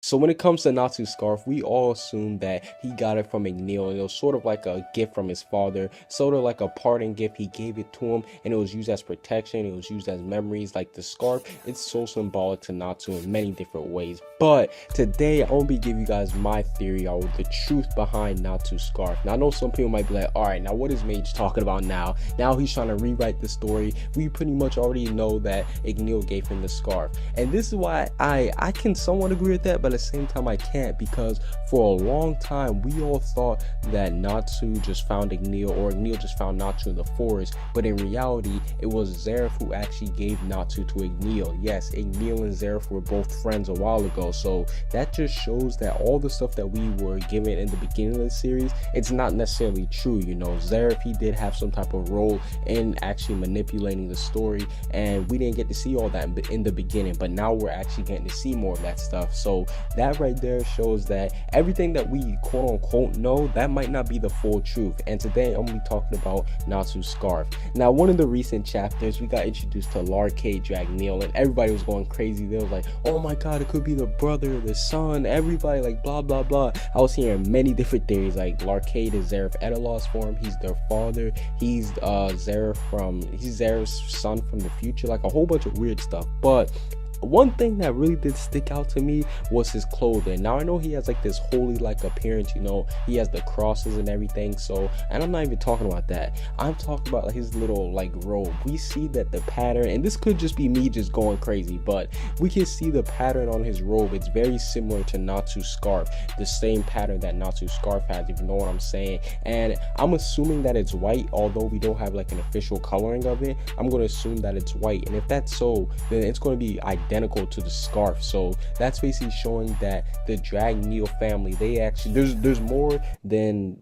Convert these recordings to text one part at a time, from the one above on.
So when it comes to Natsu's scarf, we all assume that he got it from McNeil, and it was sort of like a gift from his father, sort of like a parting gift. He gave it to him, and it was used as protection. It was used as memories. Like the scarf, it's so symbolic to Natsu in many different ways. But today, I'm gonna be giving you guys my theory on the truth behind Natsu's scarf. Now, I know some people might be like, all right, now what is Mage talking about now? Now he's trying to rewrite the story. We pretty much already know that McNeil gave him the scarf, and this is why I can somewhat agree with that, but at the same time I can't, because for a long time we all thought that Natsu just found McNeil, or McNeil just found Natsu in the forest, but in reality it was Zeref who actually gave Natsu to McNeil. Yes, McNeil and Zeref were both friends a while ago, so that just shows that all the stuff that we were given in the beginning of the series, it's not necessarily true. You know, Zeref, he did have some type of role in actually manipulating the story, and we didn't get to see all that in the beginning, but now we're actually getting to see more of that stuff. So that right there shows that everything that we quote unquote know, that might not be the full truth. And today I'm gonna be talking about Natsu's scarf. Now, one of the recent chapters, we got introduced to Larkade Dragneel, and everybody was going crazy. They was like, oh my god, it could be the brother, the son, everybody, like blah blah blah. I was hearing many different theories, like Larkade is Zeref Edelaw's form, he's their father, he's Zeref's son from the future, like a whole bunch of weird stuff. But one thing that really did stick out to me was his clothing. Now I know he has like this holy like appearance, you know, he has the crosses and everything, so, and I'm not even talking about that, I'm talking about like his little like robe. We see that the pattern, and this could just be me just going crazy, but we can see the pattern on his robe. It's very similar to Natsu's scarf, the same pattern that Natsu's scarf has, if you know what I'm saying. And I'm assuming that it's white, although we don't have like an official coloring of it. I'm going to assume that it's white, and if that's so, then it's going to be identical to the scarf. So that's basically showing that the Dragneel family, they actually, there's more than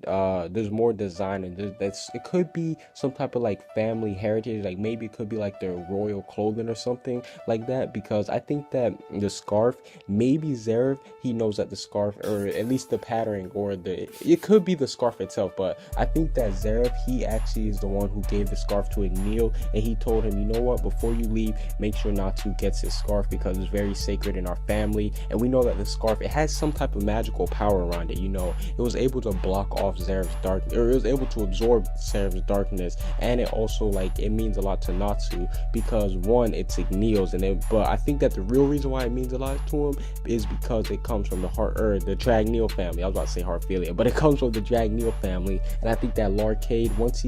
there's more design, and it could be some type of like family heritage, like maybe it could be like their royal clothing or something like that, because I think that the scarf, maybe Zeref, he knows that the scarf, or at least the patterning, or it could be the scarf itself, but I think that Zeref, he actually is the one who gave the scarf to McNeil, and he told him, you know what, before you leave, make sure Natsu gets his scarf, because it's very sacred in our family. And we know that the scarf, it has some type of magical power around it. You know, it was able to block off Zeref's darkness, or it was able to absorb Zeref's darkness, and it also, like, it means a lot to Natsu, because one, it's McNeil's, but I think that the real reason why it means a lot to him is because it comes from the the Dragneel family. I was about to say Heartfilia, but it comes from the Dragneel family. And I think that Larkade, once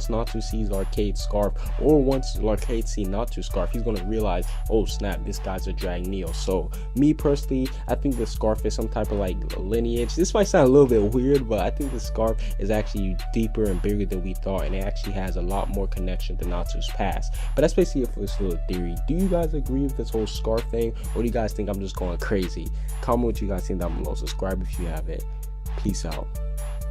Natsu sees Larkade's scarf, or once Larkade sees Natsu's scarf, he's gonna realize, oh snap, this guy's a Dragneel. So me personally, I think the scarf is some type of like lineage. This might sound a little bit weird, but I think the scarf is actually deeper and bigger than we thought, and it actually has a lot more connection to Natsu's past. But that's basically it for this little theory. Do you guys agree with this whole scarf thing, or do you guys think I'm just going crazy? Comment what you guys think down below. Subscribe if you haven't. Peace out.